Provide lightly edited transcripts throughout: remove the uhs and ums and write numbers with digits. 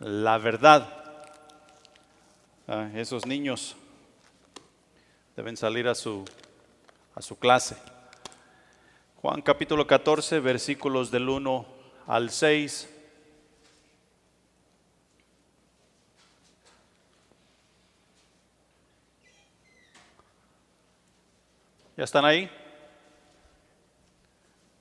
la verdad. Esos niños deben salir a su clase. Juan capítulo 14, versículos del 1 al 6. ¿Ya están ahí?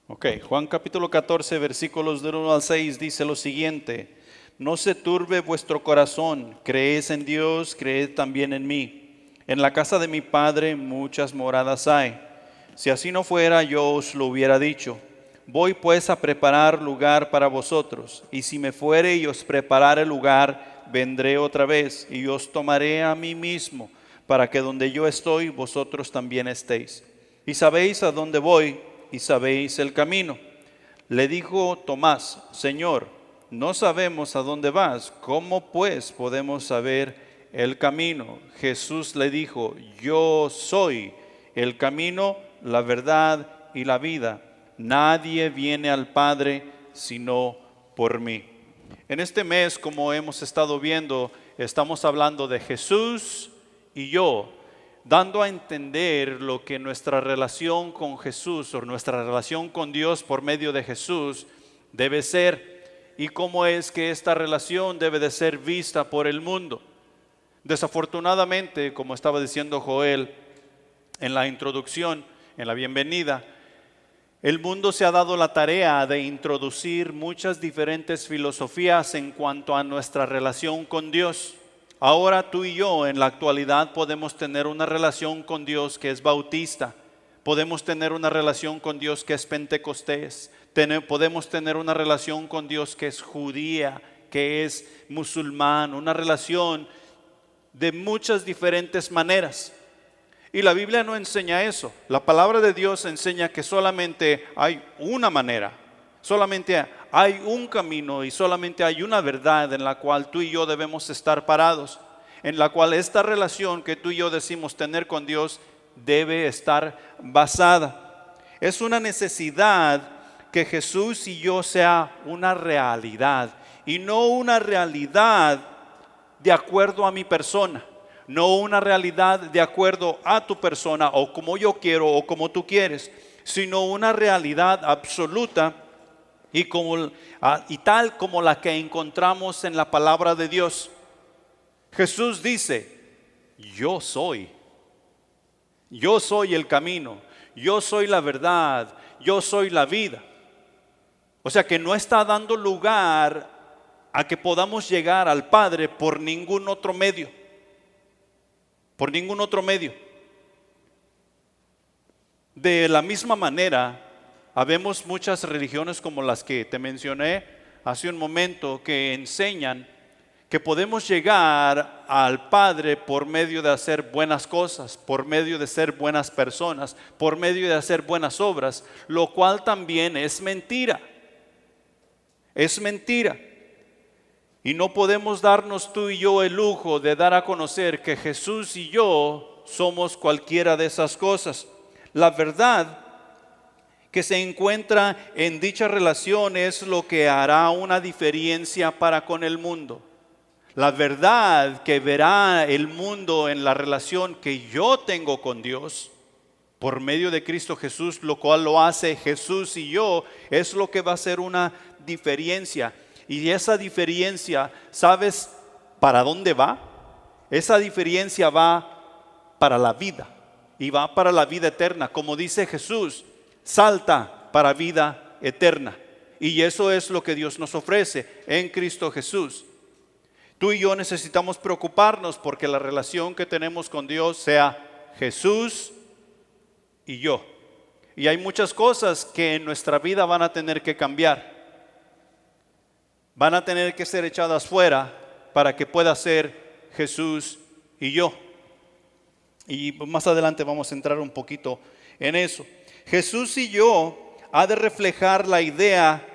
Ok, Juan capítulo 14, versículos del 1 al 6 dice lo siguiente: no se turbe vuestro corazón, creéis en Dios, creed también en mí. En la casa de mi Padre muchas moradas hay. Si así no fuera, yo os lo hubiera dicho. Voy pues a preparar lugar para vosotros, y si me fuere y os preparare lugar, vendré otra vez, y os tomaré a mí mismo, para que donde yo estoy, vosotros también estéis. Y sabéis a dónde voy, y sabéis el camino. Le dijo Tomás: Señor, no sabemos a dónde vas, ¿cómo pues podemos saber el camino? Jesús le dijo: yo soy el camino, la verdad y la vida. Nadie viene al Padre sino por mí. En este mes, como hemos estado viendo, estamos hablando de Jesús y yo, dando a entender lo que nuestra relación con Jesús o nuestra relación con Dios por medio de Jesús debe ser, y cómo es que esta relación debe de ser vista por el mundo. Desafortunadamente, como estaba diciendo Joel en la introducción, en la bienvenida, el mundo se ha dado la tarea de introducir muchas diferentes filosofías en cuanto a nuestra relación con Dios. Ahora tú y yo en la actualidad podemos tener una relación con Dios que es bautista, podemos tener una relación con Dios que es pentecostés, podemos tener una relación con Dios que es judía, que es musulmán, una relación de muchas diferentes maneras. Y la Biblia no enseña eso. La palabra de Dios enseña que solamente hay una manera, solamente hay un camino y solamente hay una verdad en la cual tú y yo debemos estar parados, en la cual esta relación que tú y yo decimos tener con Dios debe estar basada. Es una necesidad que Jesús y yo sea una realidad, y no una realidad de acuerdo a mi persona, no una realidad de acuerdo a tu persona o como yo quiero o como tú quieres, sino una realidad absoluta y tal como la que encontramos en la palabra de Dios. Jesús dice: yo soy el camino, yo soy la verdad, yo soy la vida. O sea que no está dando lugar a que podamos llegar al Padre por ningún otro medio. Por ningún otro medio. De la misma manera, habemos muchas religiones como las que te mencioné hace un momento que enseñan que podemos llegar al Padre por medio de hacer buenas cosas, por medio de ser buenas personas, por medio de hacer buenas obras, lo cual también es mentira. Es mentira. Y no podemos darnos tú y yo el lujo de dar a conocer que Jesús y yo somos cualquiera de esas cosas. La verdad que se encuentra en dicha relación es lo que hará una diferencia para con el mundo. La verdad que verá el mundo en la relación que yo tengo con Dios por medio de Cristo Jesús, lo cual lo hace Jesús y yo, es lo que va a hacer una diferencia. Y esa diferencia, ¿sabes para dónde va? Esa diferencia va para la vida, y va para la vida eterna. Como dice Jesús, salta para vida eterna. Y eso es lo que Dios nos ofrece en Cristo Jesús. Tú y yo necesitamos preocuparnos porque la relación que tenemos con Dios sea Jesús y yo. Y hay muchas cosas que en nuestra vida van a tener que cambiar. Van a tener que ser echadas fuera para que pueda ser Jesús y yo. Y más adelante vamos a entrar un poquito en eso. Jesús y yo ha de reflejar la idea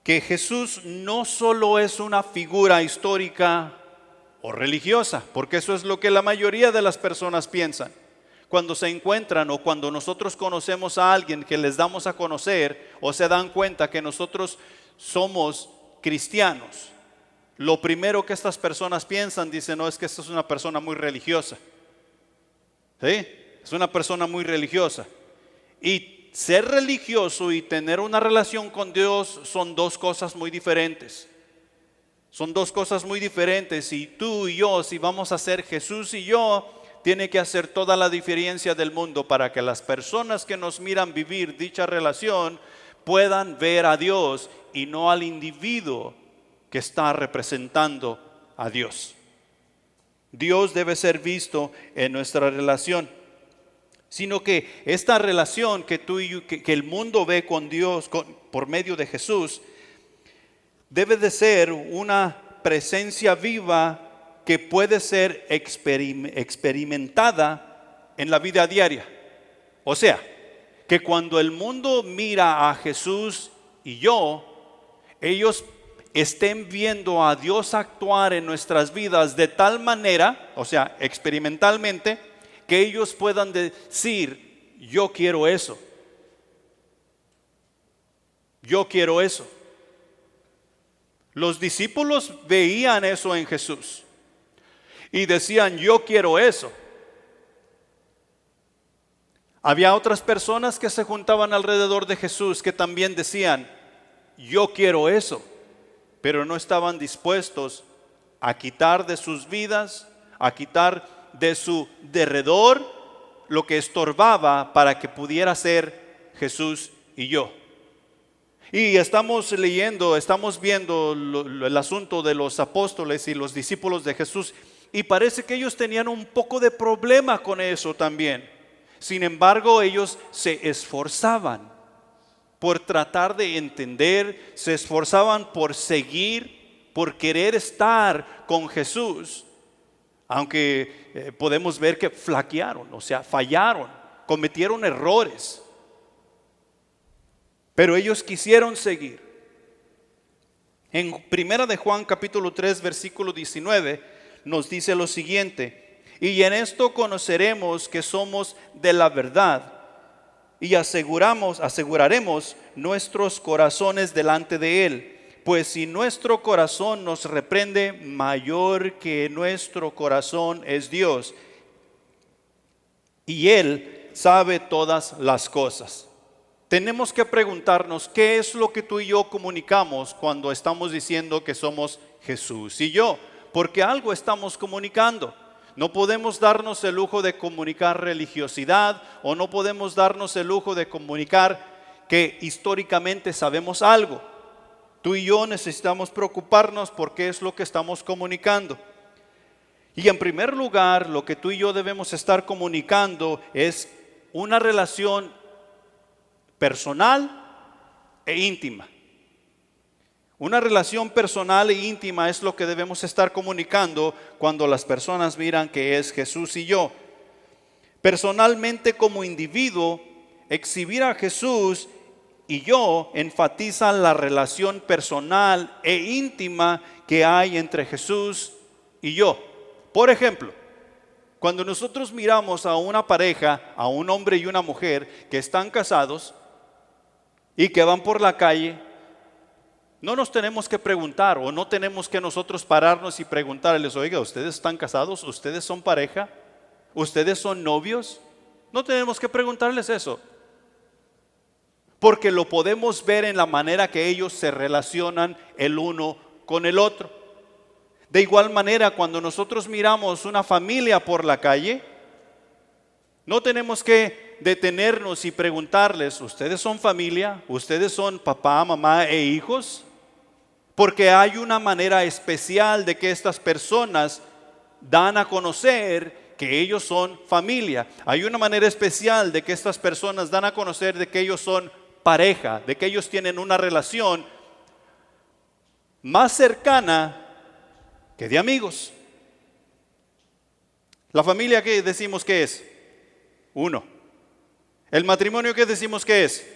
que Jesús no solo es una figura histórica o religiosa, porque eso es lo que la mayoría de las personas piensan. Cuando se encuentran o cuando nosotros conocemos a alguien que les damos a conocer o se dan cuenta que nosotros somos cristianos, lo primero que estas personas piensan, dicen, no, es que esta es una persona muy religiosa. ¿Sí? Es una persona muy religiosa. Y ser religioso y tener una relación con Dios son dos cosas muy diferentes. Son dos cosas muy diferentes. Y tú y yo, si vamos a ser Jesús y yo, tiene que hacer toda la diferencia del mundo para que las personas que nos miran vivir dicha relación puedan ver a Dios y no al individuo que está representando a Dios. Dios debe ser visto en nuestra relación, sino que esta relación que tú y yo, que el mundo ve con Dios por medio de Jesús, debe de ser una presencia viva que puede ser experimentada en la vida diaria. O sea, que cuando el mundo mira a Jesús y yo, ellos estén viendo a Dios actuar en nuestras vidas de tal manera, o sea, experimentalmente, que ellos puedan decir, yo quiero eso. Yo quiero eso. Los discípulos veían eso en Jesús y decían, yo quiero eso. Había otras personas que se juntaban alrededor de Jesús que también decían, yo quiero eso, pero no estaban dispuestos a quitar de sus vidas, a quitar de su derredor lo que estorbaba para que pudiera ser Jesús y yo. Y estamos leyendo, estamos viendo el asunto de los apóstoles y los discípulos de Jesús, y parece que ellos tenían un poco de problema con eso también. Sin embargo, ellos se esforzaban por tratar de entender, se esforzaban por seguir, por querer estar con Jesús, aunque podemos ver que flaquearon, o sea, fallaron, cometieron errores, pero ellos quisieron seguir. En Primera de Juan capítulo 3 versículo 19 nos dice lo siguiente: y en esto conoceremos que somos de la verdad y aseguraremos nuestros corazones delante de Él. Pues si nuestro corazón nos reprende, mayor que nuestro corazón es Dios, y Él sabe todas las cosas. Tenemos que preguntarnos, ¿qué es lo que tú y yo comunicamos cuando estamos diciendo que somos Jesús y yo? Porque algo estamos comunicando. No podemos darnos el lujo de comunicar religiosidad, o no podemos darnos el lujo de comunicar que históricamente sabemos algo. Tú y yo necesitamos preocuparnos por qué es lo que estamos comunicando. Y en primer lugar, lo que tú y yo debemos estar comunicando es una relación personal e íntima. Una relación personal e íntima es lo que debemos estar comunicando cuando las personas miran que es Jesús y yo. Personalmente, como individuo, exhibir a Jesús y yo enfatizan la relación personal e íntima que hay entre Jesús y yo. Por ejemplo, cuando nosotros miramos a una pareja, a un hombre y una mujer que están casados y que van por la calle, no nos tenemos que preguntar, o no tenemos que nosotros pararnos y preguntarles, oiga, ¿ustedes están casados? ¿Ustedes son pareja? ¿Ustedes son novios? No tenemos que preguntarles eso, porque lo podemos ver en la manera que ellos se relacionan el uno con el otro. De igual manera, cuando nosotros miramos una familia por la calle, no tenemos que detenernos y preguntarles, ¿ustedes son familia? ¿Ustedes son papá, mamá e hijos? Porque hay una manera especial de que estas personas dan a conocer que ellos son familia. Hay una manera especial de que estas personas dan a conocer de que ellos son pareja, de que ellos tienen una relación más cercana que de amigos. La familia, ¿qué decimos que es? Uno. El matrimonio, ¿qué decimos que es?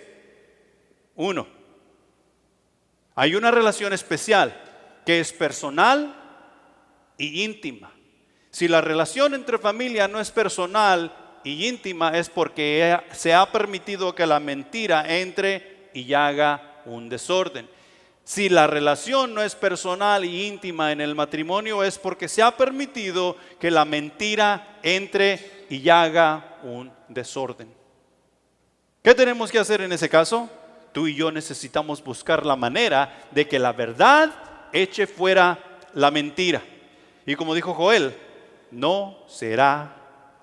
Uno. Hay una relación especial que es personal y íntima. Si la relación entre familia no es personal y íntima, es porque se ha permitido que la mentira entre y haga un desorden. Si la relación no es personal y íntima en el matrimonio, es porque se ha permitido que la mentira entre y haga un desorden. ¿Qué tenemos que hacer en ese caso? Tú y yo necesitamos buscar la manera de que la verdad eche fuera la mentira. Y como dijo Joel, no será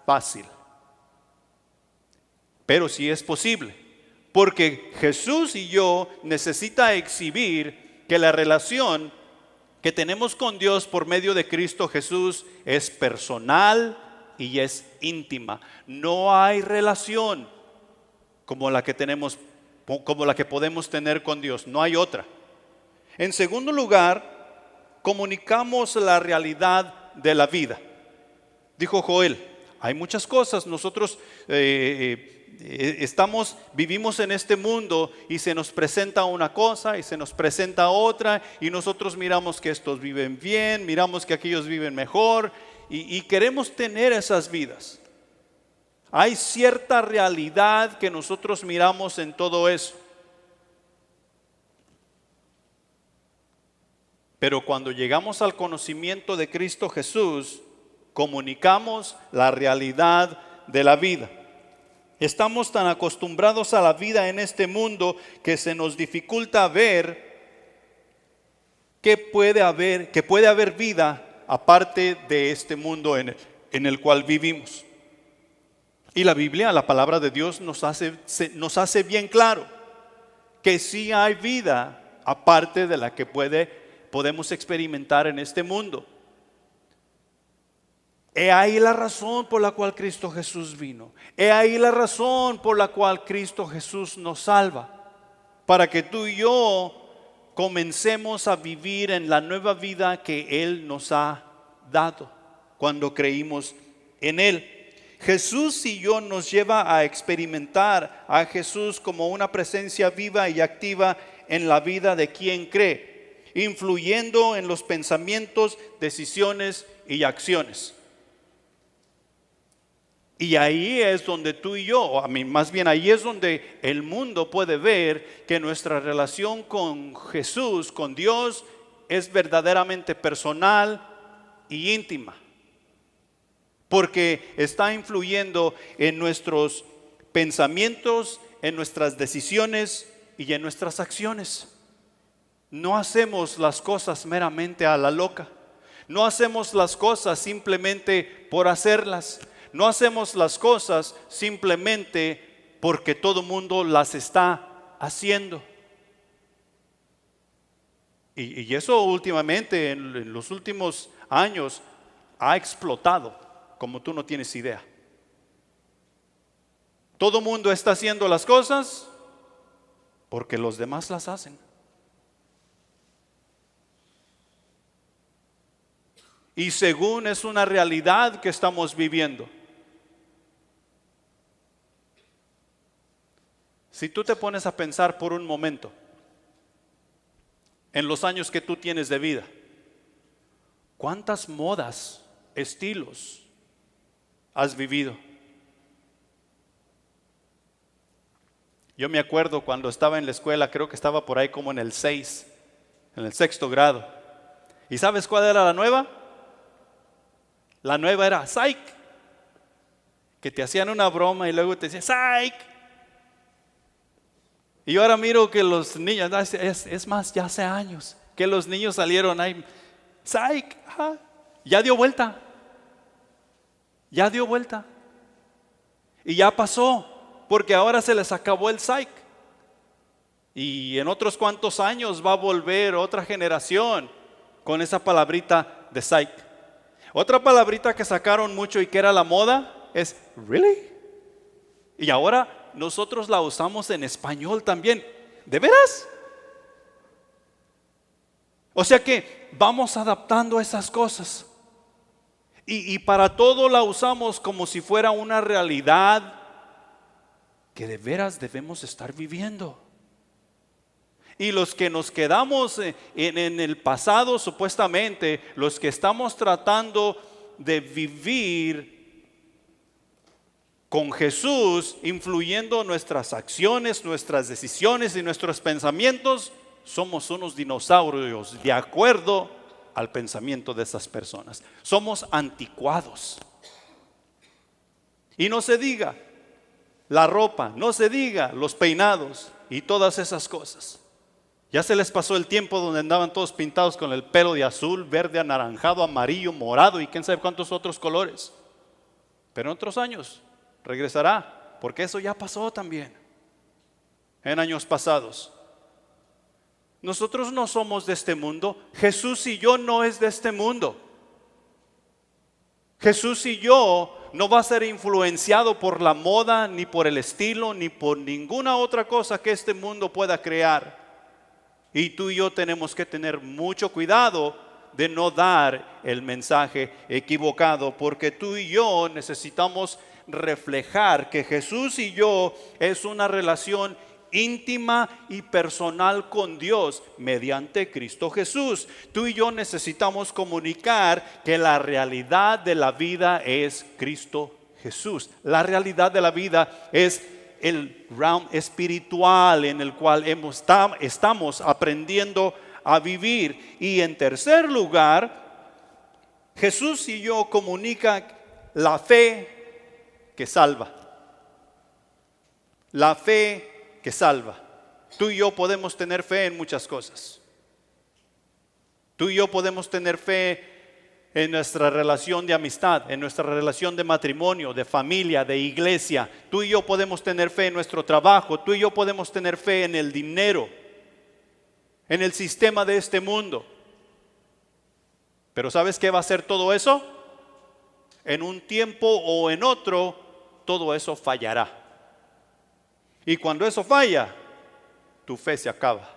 fácil, pero sí es posible, porque Jesús y yo necesita exhibir que la relación que tenemos con Dios por medio de Cristo Jesús es personal y es íntima. No hay relación como la que tenemos, como la que podemos tener con Dios, no hay otra. En segundo lugar, comunicamos la realidad de la vida. Dijo Joel, hay muchas cosas, nosotros vivimos en este mundo y se nos presenta una cosa y se nos presenta otra y nosotros miramos que estos viven bien, miramos que aquellos viven mejor y queremos tener esas vidas. Hay cierta realidad que nosotros miramos en todo eso. Pero cuando llegamos al conocimiento de Cristo Jesús, comunicamos la realidad de la vida. Estamos tan acostumbrados a la vida en este mundo que se nos dificulta ver que puede haber vida aparte de este mundo en el cual vivimos. Y la Biblia, la palabra de Dios, nos hace bien claro que sí hay vida aparte de la que podemos experimentar en este mundo. He ahí la razón por la cual Cristo Jesús vino. He ahí la razón por la cual Cristo Jesús nos salva. Para que tú y yo comencemos a vivir en la nueva vida que Él nos ha dado cuando creímos en Él. Jesús y yo nos lleva a experimentar a Jesús como una presencia viva y activa en la vida de quien cree, influyendo en los pensamientos, decisiones y acciones. Y ahí es donde tú y yo, más bien ahí es donde el mundo puede ver que nuestra relación con Jesús, con Dios, es verdaderamente personal y íntima. Porque está influyendo en nuestros pensamientos, en nuestras decisiones y en nuestras acciones. No hacemos las cosas meramente a la loca. No hacemos las cosas simplemente por hacerlas. No hacemos las cosas simplemente porque todo mundo las está haciendo. Y eso últimamente, en los últimos años, ha explotado como tú no tienes idea. Todo mundo está haciendo las cosas porque los demás las hacen. Y según es una realidad que estamos viviendo. Si tú te pones a pensar por un momento en los años que tú tienes de vida, ¿cuántas modas, estilos has vivido? Yo me acuerdo cuando estaba en la escuela, creo que estaba por ahí como en el 6, en el 6º grado. ¿Y sabes cuál era la nueva? La nueva era Psych, que te hacían una broma y luego te decían Psych. Y yo ahora miro que los niños, es más, ya hace años que los niños salieron ahí, Psych, ya dio vuelta. Ya dio vuelta. Y ya pasó, porque ahora se les acabó el psych. Y en otros cuantos años va a volver otra generación con esa palabrita de psych. Otra palabrita que sacaron mucho y que era la moda es really. Y ahora nosotros la usamos en español también. ¿De veras? O sea que vamos adaptando esas cosas. Y para todo la usamos como si fuera una realidad que de veras debemos estar viviendo. Y los que nos quedamos en el pasado, supuestamente, los que estamos tratando de vivir con Jesús, influyendo nuestras acciones, nuestras decisiones y nuestros pensamientos, somos unos dinosaurios de acuerdo al pensamiento de esas personas. Somos anticuados. Y no se diga la ropa, no se diga los peinados y todas esas cosas. Ya se les pasó el tiempo donde andaban todos pintados con el pelo de azul, verde, anaranjado, amarillo, morado y quién sabe cuántos otros colores. Pero en otros años regresará, porque eso ya pasó también en años pasados. Nosotros no somos de este mundo. Jesús y yo no es de este mundo. Jesús y yo no va a ser influenciado por la moda, ni por el estilo, ni por ninguna otra cosa que este mundo pueda crear. Y tú y yo tenemos que tener mucho cuidado de no dar el mensaje equivocado, porque tú y yo necesitamos reflejar que Jesús y yo es una relación íntima y personal con Dios mediante Cristo Jesús. Tú y yo necesitamos comunicar que la realidad de la vida es Cristo Jesús. La realidad de la vida es el realm espiritual en el cual estamos aprendiendo a vivir. Y en tercer lugar, Jesús y yo comunica la fe que salva. La fe que salva. Tú y yo podemos tener fe en muchas cosas. Tú y yo podemos tener fe en nuestra relación de amistad, en nuestra relación de matrimonio, de familia, de iglesia. Tú y yo podemos tener fe en nuestro trabajo. Tú y yo podemos tener fe en el dinero, en el sistema de este mundo. Pero ¿sabes qué va a hacer todo eso? En un tiempo o en otro, todo eso fallará. Y cuando eso falla, tu fe se acaba.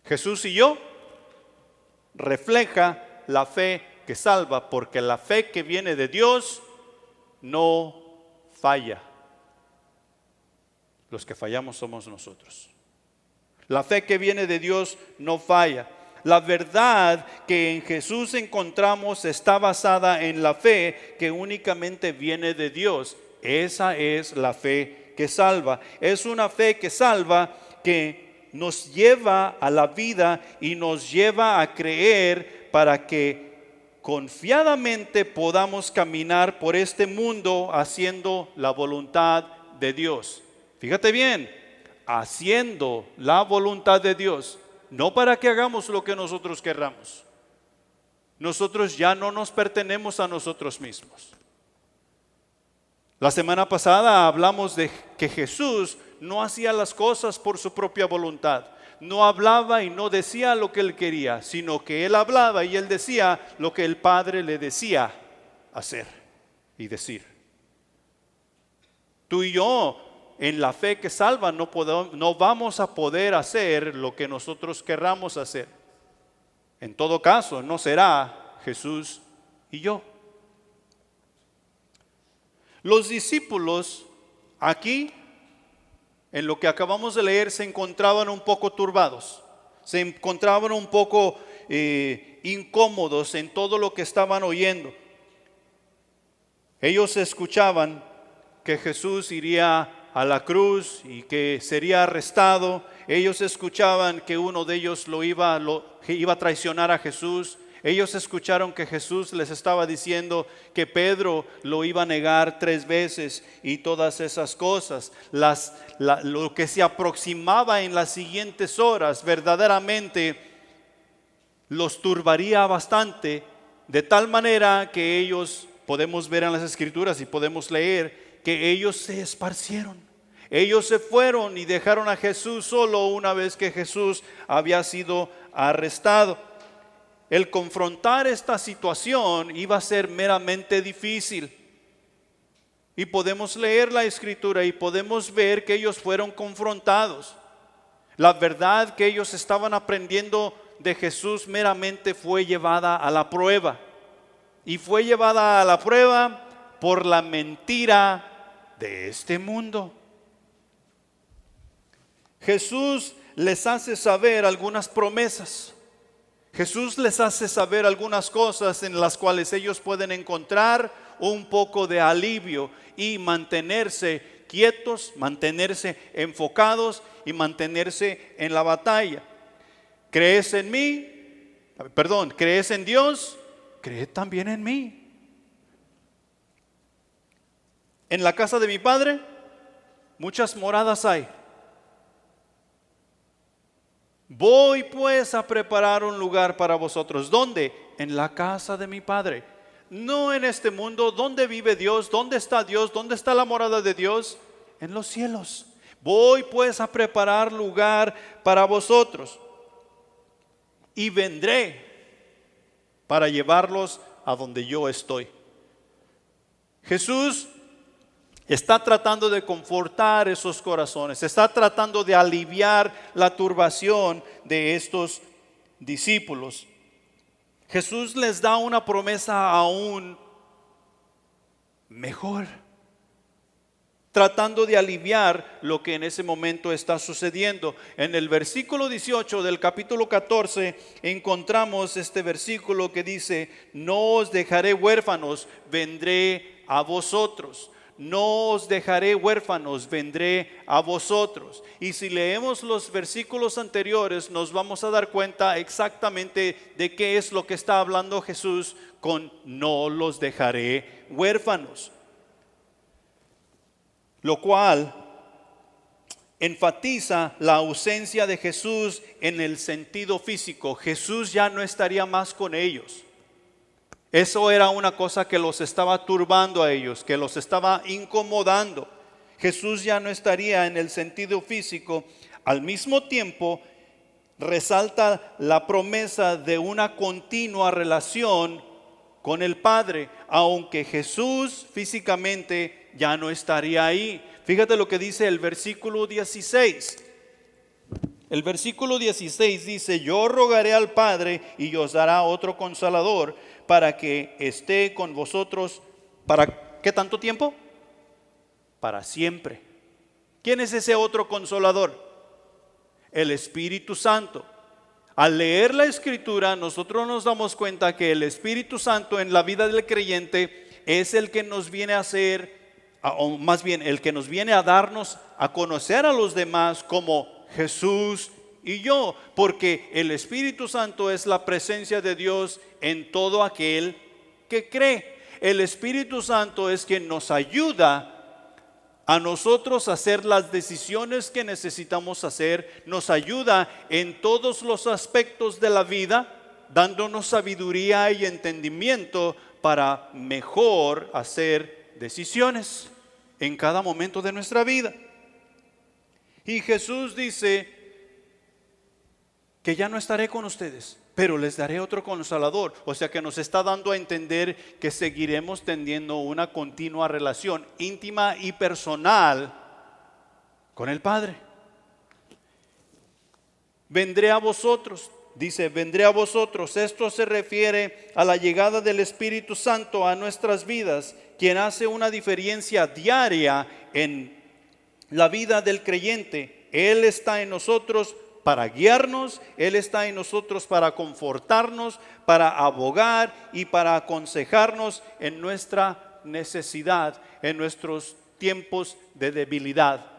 Jesús y yo refleja la fe que salva, porque la fe que viene de Dios no falla. Los que fallamos somos nosotros. La fe que viene de Dios no falla. La verdad que en Jesús encontramos está basada en la fe que únicamente viene de Dios. Esa es la fe que salva. Es una fe que salva, que nos lleva a la vida y nos lleva a creer para que confiadamente podamos caminar por este mundo haciendo la voluntad de Dios. Fíjate bien, haciendo la voluntad de Dios. No para que hagamos lo que nosotros querramos. Nosotros ya no nos pertenecemos a nosotros mismos. La semana pasada hablamos de que Jesús no hacía las cosas por su propia voluntad. No hablaba y no decía lo que él quería, sino que él hablaba y él decía lo que el Padre le decía hacer y decir. Tú y yo, en la fe que salva, no vamos a poder hacer lo que nosotros querramos hacer. En todo caso, no será Jesús y yo. Los discípulos aquí, en lo que acabamos de leer, se encontraban un poco turbados. Se encontraban un poco incómodos en todo lo que estaban oyendo. Ellos escuchaban que Jesús iría a la cruz y que sería arrestado. Ellos escuchaban que uno de ellos iba a traicionar a Jesús. Ellos escucharon que Jesús les estaba diciendo que Pedro lo iba a negar 3 veces y todas esas cosas. Lo que se aproximaba en las siguientes horas verdaderamente los turbaría bastante, de tal manera que ellos, podemos ver en las Escrituras y podemos leer, que ellos se esparcieron. Ellos se fueron y dejaron a Jesús solo una vez que Jesús había sido arrestado. El confrontar esta situación iba a ser meramente difícil. Y podemos leer la Escritura y podemos ver que ellos fueron confrontados. La verdad que ellos estaban aprendiendo de Jesús meramente fue llevada a la prueba. Y fue llevada a la prueba por la mentira de este mundo. Jesús les hace saber algunas promesas. Jesús les hace saber algunas cosas en las cuales ellos pueden encontrar un poco de alivio y mantenerse quietos, mantenerse enfocados y mantenerse en la batalla. ¿Crees en mí? ¿Crees en Dios? Cree también en mí. En la casa de mi Padre muchas moradas hay. Voy pues a preparar un lugar para vosotros. ¿Dónde? En la casa de mi Padre. No en este mundo. ¿Dónde vive Dios? ¿Dónde está Dios? ¿Dónde está la morada de Dios? En los cielos. Voy pues a preparar lugar para vosotros. Y vendré para llevarlos a donde yo estoy. Jesús está tratando de confortar esos corazones, está tratando de aliviar la turbación de estos discípulos. Jesús les da una promesa aún mejor, tratando de aliviar lo que en ese momento está sucediendo. En el versículo 18 del capítulo 14 encontramos este versículo que dice: no os dejaré huérfanos, vendré a vosotros. No os dejaré huérfanos, vendré a vosotros. Y si leemos los versículos anteriores, nos vamos a dar cuenta exactamente de qué es lo que está hablando Jesús con no los dejaré huérfanos. Lo cual enfatiza la ausencia de Jesús en el sentido físico. Jesús ya no estaría más con ellos. Eso era una cosa que los estaba turbando a ellos, que los estaba incomodando. Jesús ya no estaría en el sentido físico. Al mismo tiempo, resalta la promesa de una continua relación con el Padre, aunque Jesús físicamente ya no estaría ahí. Fíjate lo que dice el versículo 16. El versículo 16 dice: yo rogaré al Padre y os dará otro consolador para que esté con vosotros. ¿Para qué tanto tiempo? Para siempre. ¿Quién es ese otro consolador? El Espíritu Santo. Al leer la Escritura, nosotros nos damos cuenta que el Espíritu Santo en la vida del creyente es el que nos viene a hacer, o más bien el que nos viene a darnos a conocer a los demás como Jesús y yo, porque el Espíritu Santo es la presencia de Dios en todo aquel que cree. El Espíritu Santo es quien nos ayuda a nosotros a hacer las decisiones que necesitamos hacer, nos ayuda en todos los aspectos de la vida, dándonos sabiduría y entendimiento para mejor hacer decisiones en cada momento de nuestra vida. Y Jesús dice que ya no estaré con ustedes, pero les daré otro consolador. O sea que nos está dando a entender que seguiremos teniendo una continua relación íntima y personal con el Padre. Vendré a vosotros, dice, vendré a vosotros. Esto se refiere a la llegada del Espíritu Santo a nuestras vidas, quien hace una diferencia diaria en la vida del creyente. Él está en nosotros para guiarnos, Él está en nosotros para confortarnos, para abogar y para aconsejarnos en nuestra necesidad, en nuestros tiempos de debilidad.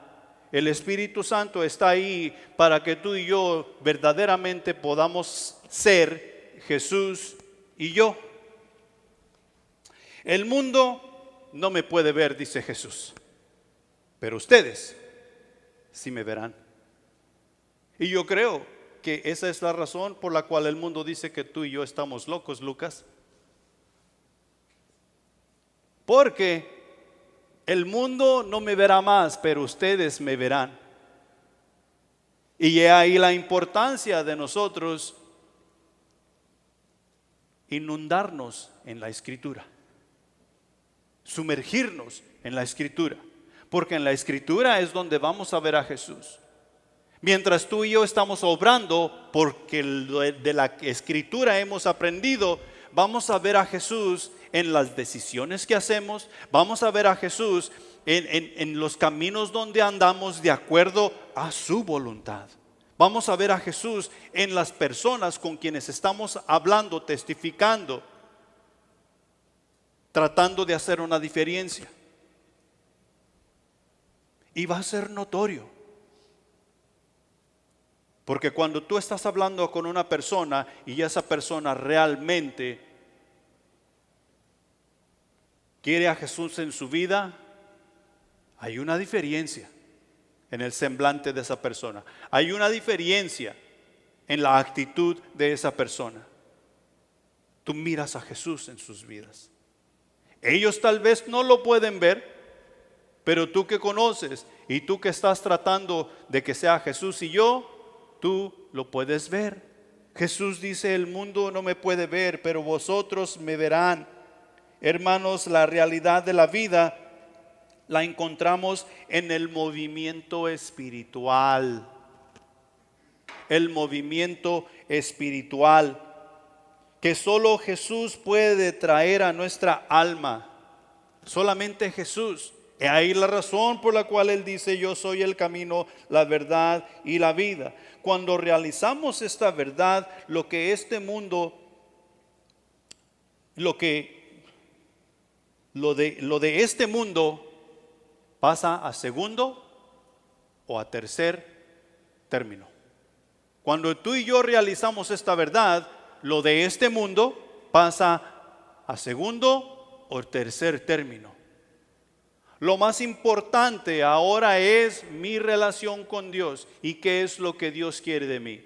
El Espíritu Santo está ahí para que tú y yo verdaderamente podamos ser Jesús y yo. El mundo no me puede ver, dice Jesús, pero ustedes sí me verán. Y yo creo que esa es la razón por la cual el mundo dice que tú y yo estamos locos, Lucas. Porque el mundo no me verá más, pero ustedes me verán. Y he ahí la importancia de nosotros inundarnos en la Escritura, sumergirnos en la Escritura, porque en la Escritura es donde vamos a ver a Jesús. Mientras tú y yo estamos obrando, porque de la Escritura hemos aprendido, vamos a ver a Jesús en las decisiones que hacemos, vamos a ver a Jesús en los caminos donde andamos de acuerdo a su voluntad. Vamos a ver a Jesús en las personas con quienes estamos hablando, testificando, tratando de hacer una diferencia. y va a ser notorio. Porque cuando tú estás hablando con una persona y esa persona realmente quiere a Jesús en su vida, hay una diferencia en el semblante de esa persona. Hay una diferencia en la actitud de esa persona. Tú miras a Jesús en sus vidas. Ellos tal vez no lo pueden ver, pero tú que conoces y tú que estás tratando de que sea Jesús y yo, tú lo puedes ver. Jesús dice: el mundo no me puede ver, pero vosotros me verán. Hermanos, la realidad de la vida la encontramos en el movimiento espiritual. El movimiento espiritual que solo Jesús puede traer a nuestra alma. Solamente Jesús. Y ahí la razón por la cual Él dice: yo soy el camino, la verdad y la vida. Cuando realizamos esta verdad, lo de este mundo pasa a segundo o a tercer término. Cuando tú y yo realizamos esta verdad, lo de este mundo pasa a segundo o tercer término. Lo más importante ahora es mi relación con Dios y qué es lo que Dios quiere de mí.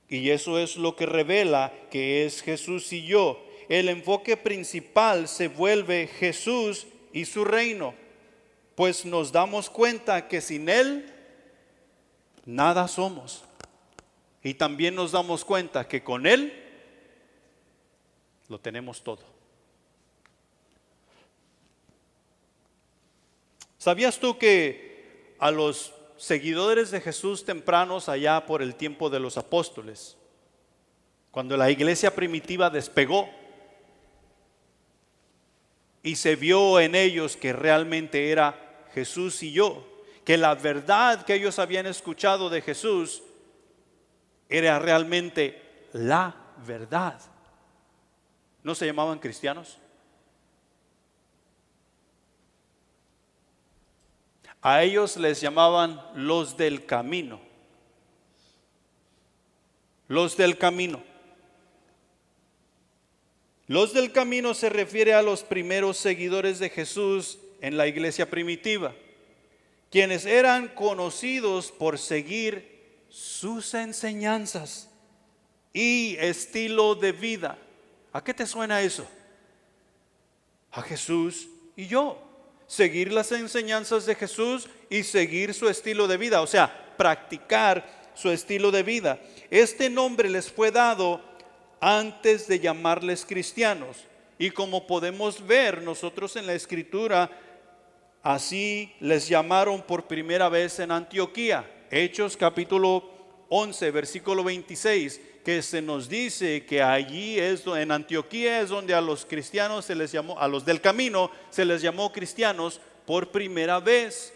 Y eso es lo que revela que es Jesús y yo. El enfoque principal se vuelve Jesús y su reino, pues nos damos cuenta que sin Él nada somos. Y también nos damos cuenta que con Él lo tenemos todo. ¿Sabías tú que a los seguidores de Jesús tempranos, allá por el tiempo de los apóstoles, cuando la iglesia primitiva despegó y se vio en ellos que realmente era Jesús y yo, que la verdad que ellos habían escuchado de Jesús era realmente la verdad, ¿no se llamaban cristianos? A ellos les llamaban los del camino. Los del camino. Los del camino se refiere a los primeros seguidores de Jesús en la iglesia primitiva, quienes eran conocidos por seguir sus enseñanzas y estilo de vida. ¿A qué te suena eso? A Jesús y yo. Seguir las enseñanzas de Jesús y seguir su estilo de vida, o sea, practicar su estilo de vida. Este nombre les fue dado antes de llamarles cristianos, y como podemos ver nosotros en la Escritura, así les llamaron por primera vez en Antioquía. Hechos capítulo 11 versículo 26, que se nos dice que allí en Antioquía es donde a los cristianos se les llamó, a los del camino se les llamó cristianos por primera vez.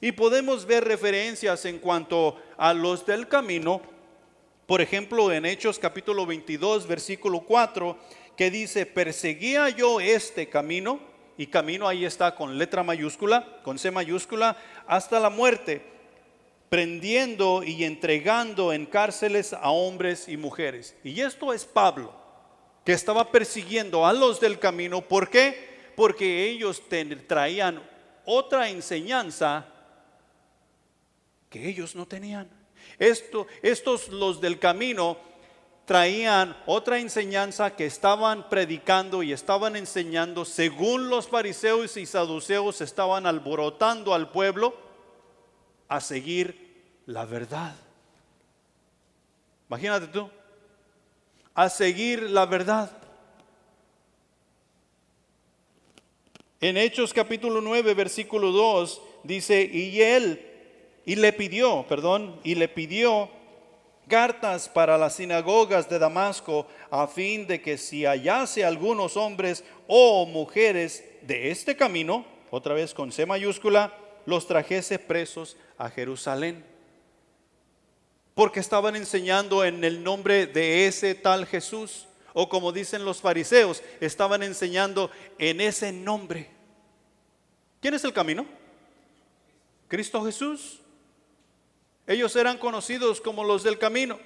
Y podemos ver referencias en cuanto a los del camino, por ejemplo en Hechos capítulo 22 versículo 4, que dice: perseguía yo este camino, y camino ahí está con letra mayúscula, con C mayúscula, hasta la muerte, prendiendo y entregando en cárceles a hombres y mujeres. Y esto es Pablo, que estaba persiguiendo a los del camino. ¿Por qué? Porque ellos traían otra enseñanza que ellos no tenían. Estos los del camino traían otra enseñanza que estaban predicando y estaban enseñando según los fariseos y saduceos estaban alborotando al pueblo a seguir la verdad. Imagínate tú, a seguir la verdad. En Hechos capítulo 9 versículo 2 dice: y le pidió cartas para las sinagogas de Damasco, a fin de que si hallase algunos hombres o mujeres de este camino, otra vez con C mayúscula, los trajese presos a Jerusalén. Porque estaban enseñando en el nombre de ese tal Jesús, o como dicen los fariseos, estaban enseñando en ese nombre. ¿Quién es el camino? Cristo Jesús. Ellos eran conocidos como los del camino.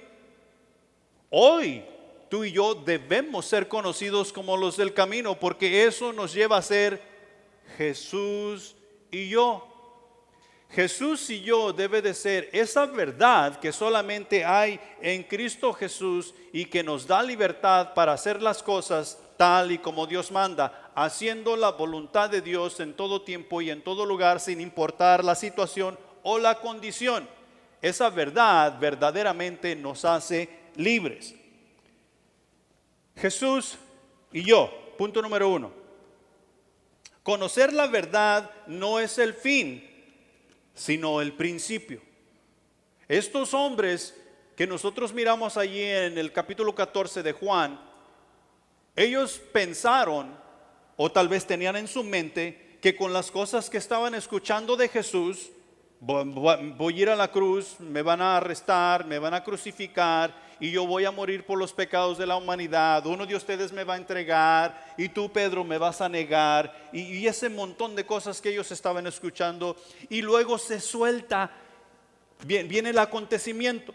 Hoy tú y yo debemos ser conocidos como los del camino, porque eso nos lleva a ser Jesús y yo. Jesús y yo debe de ser esa verdad que solamente hay en Cristo Jesús y que nos da libertad para hacer las cosas tal y como Dios manda, haciendo la voluntad de Dios en todo tiempo y en todo lugar, sin importar la situación o la condición. Esa verdad verdaderamente nos hace libres. Jesús y yo, punto número 1. Conocer la verdad no es el fin, sino el principio. Estos hombres que nosotros miramos allí en el capítulo 14 de Juan, ellos pensaron, o tal vez tenían en su mente, que con las cosas que estaban escuchando de Jesús, voy a ir a la cruz, me van a arrestar, me van a crucificar y yo voy a morir por los pecados de la humanidad. Uno de ustedes me va a entregar y tú, Pedro, me vas a negar, y ese montón de cosas que ellos estaban escuchando. Y luego se suelta, viene el acontecimiento.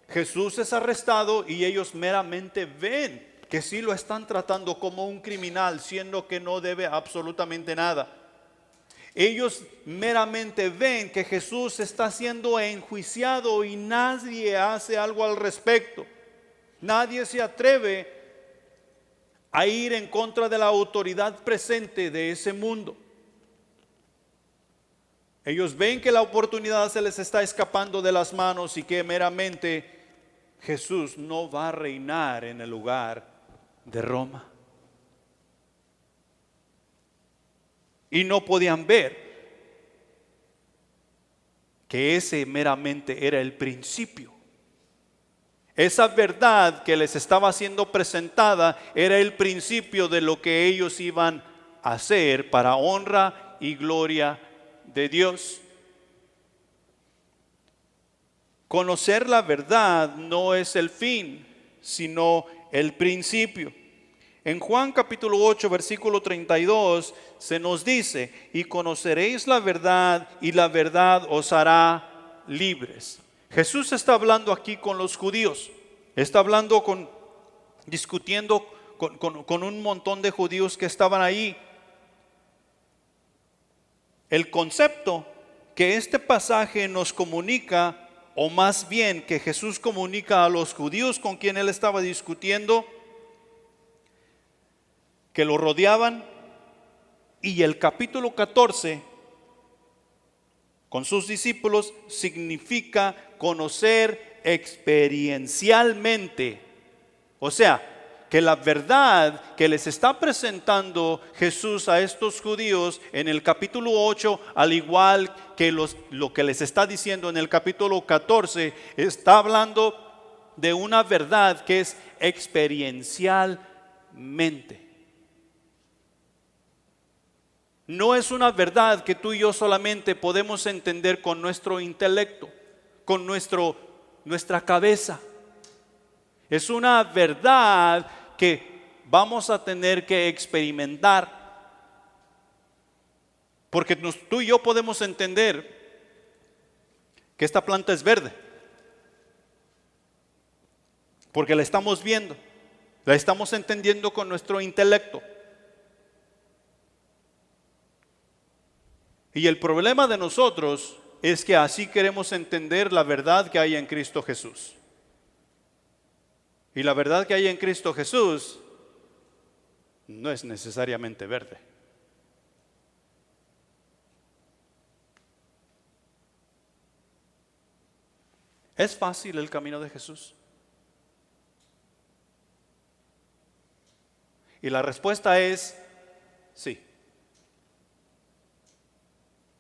Jesús es arrestado y ellos meramente ven que sí lo están tratando como un criminal, siendo que no debe absolutamente nada. Ellos meramente ven que Jesús está siendo enjuiciado y nadie hace algo al respecto. Nadie se atreve a ir en contra de la autoridad presente de ese mundo. Ellos ven que la oportunidad se les está escapando de las manos y que meramente Jesús no va a reinar en el lugar de Roma. Y no podían ver que ese meramente era el principio. Esa verdad que les estaba siendo presentada era el principio de lo que ellos iban a hacer para honra y gloria de Dios. Conocer la verdad no es el fin, sino el principio. En Juan capítulo 8, versículo 32, se nos dice: y conoceréis la verdad, y la verdad os hará libres. Jesús está hablando aquí con los judíos. Está hablando discutiendo con un montón de judíos que estaban ahí. El concepto que este pasaje nos comunica, o más bien que Jesús comunica a los judíos con quien él estaba discutiendo, que lo rodeaban, y el capítulo 14 con sus discípulos significa conocer experiencialmente. O sea, que la verdad que les está presentando Jesús a estos judíos en el capítulo 8, al igual que lo que les está diciendo en el capítulo 14, está hablando de una verdad que es experiencialmente. No es una verdad que tú y yo solamente podemos entender con nuestro intelecto, con nuestra cabeza. Es una verdad que vamos a tener que experimentar. Porque tú y yo podemos entender que esta planta es verde, porque la estamos viendo, la estamos entendiendo con nuestro intelecto. Y el problema de nosotros es que así queremos entender la verdad que hay en Cristo Jesús. Y la verdad que hay en Cristo Jesús no es necesariamente verde. ¿Es fácil el camino de Jesús? Y la respuesta es sí.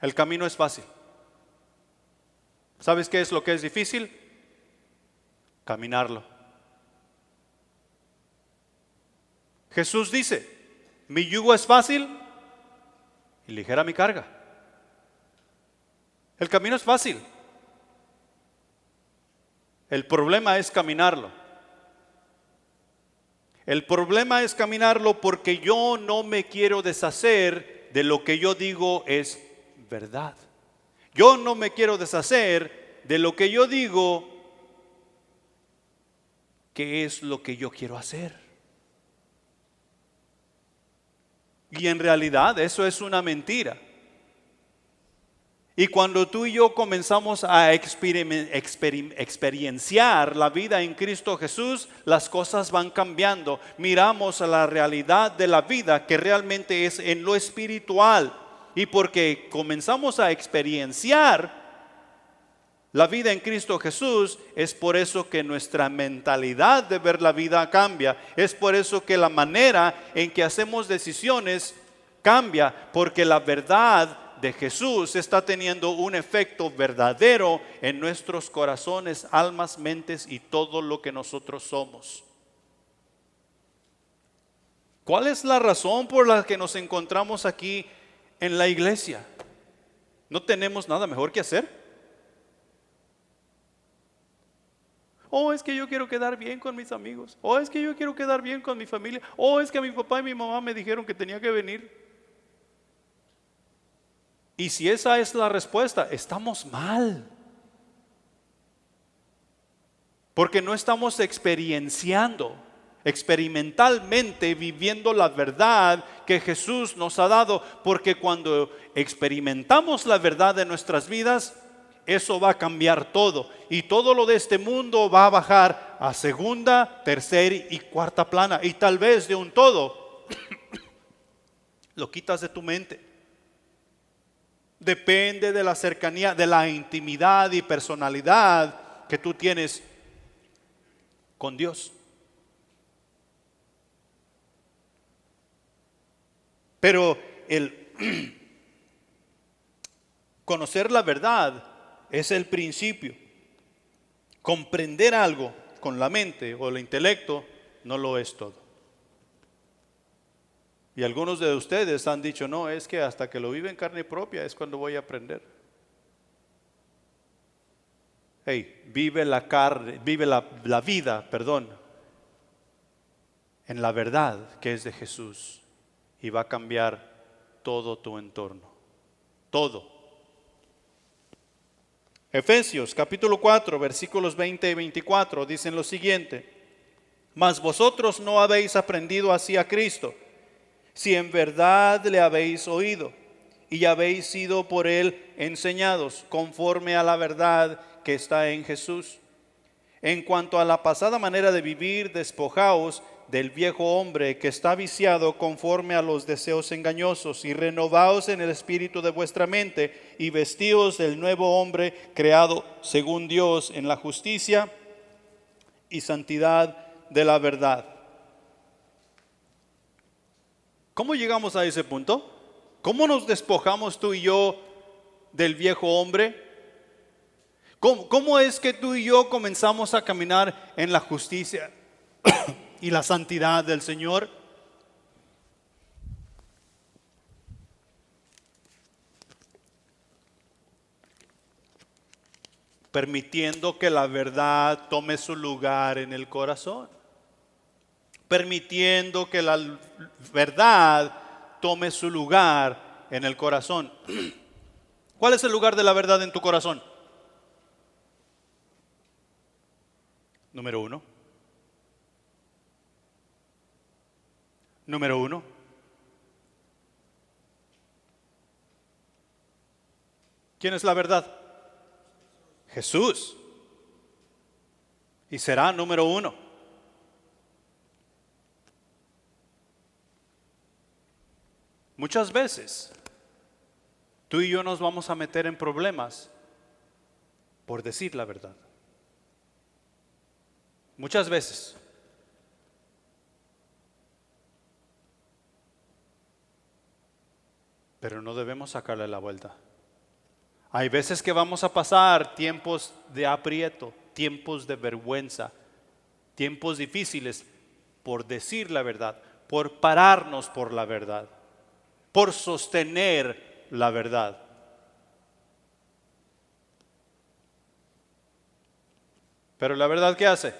El camino es fácil. ¿Sabes qué es lo que es difícil? Caminarlo. Jesús dice: mi yugo es fácil y ligera mi carga. El camino es fácil. El problema es caminarlo. El problema es caminarlo porque yo no me quiero deshacer de lo que yo digo es verdad. Yo no me quiero deshacer de lo que yo digo que es lo que yo quiero hacer. Y en realidad eso es una mentira. Y cuando tú y yo comenzamos a experienciar la vida en Cristo Jesús, las cosas van cambiando. Miramos a la realidad de la vida que realmente es en lo espiritual. Y porque comenzamos a experienciar la vida en Cristo Jesús, es por eso que nuestra mentalidad de ver la vida cambia. Es por eso que la manera en que hacemos decisiones cambia, porque la verdad de Jesús está teniendo un efecto verdadero en nuestros corazones, almas, mentes y todo lo que nosotros somos. ¿Cuál es la razón por la que nos encontramos aquí en la iglesia? ¿No tenemos nada mejor que hacer? Es que yo quiero quedar bien con mis amigos. Es que yo quiero quedar bien con mi familia. Es que mi papá y mi mamá me dijeron que tenía que venir. Y si esa es la respuesta, estamos mal. Porque no estamos experimentalmente viviendo la verdad que Jesús nos ha dado. Porque cuando experimentamos la verdad de nuestras vidas, eso va a cambiar todo. Y todo lo de este mundo va a bajar a segunda, tercera y cuarta plana. Y tal vez de un todo lo quitas de tu mente. Depende de la cercanía, de la intimidad y personalidad que tú tienes con Dios. Pero el conocer la verdad es el principio. Comprender algo con la mente o el intelecto no lo es todo. Y algunos de ustedes han dicho, no, es que hasta que lo vive en carne propia es cuando voy a aprender. Vive la vida, en la verdad que es de Jesús, y va a cambiar todo tu entorno. Todo. Efesios capítulo 4, versículos 20 y 24 dicen lo siguiente: mas vosotros no habéis aprendido así a Cristo, si en verdad le habéis oído y habéis sido por él enseñados conforme a la verdad que está en Jesús. En cuanto a la pasada manera de vivir, despojaos del viejo hombre que está viciado conforme a los deseos engañosos, y renovaos en el espíritu de vuestra mente, y vestíos del nuevo hombre creado según Dios en la justicia y santidad de la verdad. ¿Cómo llegamos a ese punto? ¿Cómo nos despojamos tú y yo del viejo hombre? ¿Cómo es que tú y yo comenzamos a caminar en la justicia y la santidad del Señor? Permitiendo que la verdad tome su lugar en el corazón. Permitiendo que la verdad tome su lugar en el corazón. ¿Cuál es el lugar de la verdad en tu corazón? Número uno. ¿Quién es la verdad? Jesús. Y será número uno. Muchas veces tú y yo nos vamos a meter en problemas por decir la verdad. Muchas veces. Pero no debemos sacarle la vuelta. Hay veces que vamos a pasar tiempos de aprieto, tiempos de vergüenza, tiempos difíciles por decir la verdad, por pararnos por la verdad, por sostener la verdad. Pero la verdad, ¿qué hace?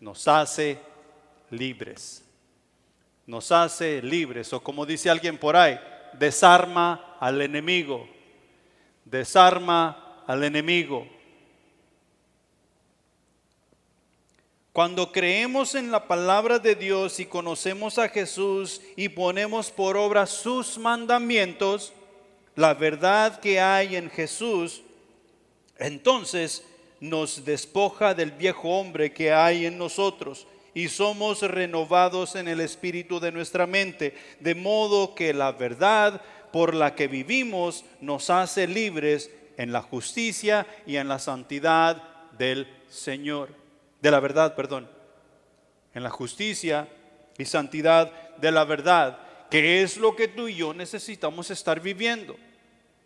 Nos hace libres. Nos hace libres. O como dice alguien por ahí, desarma al enemigo. desarma al enemigo. Cuando creemos en la palabra de Dios y conocemos a Jesús y ponemos por obra sus mandamientos, la verdad que hay en Jesús, entonces nos despoja del viejo hombre que hay en nosotros y somos renovados en el espíritu de nuestra mente, de modo que la verdad por la que vivimos nos hace libres en la justicia y en la santidad del Señor. De la verdad, perdón. En la justicia y santidad de la verdad, que es lo que tú y yo necesitamos estar viviendo.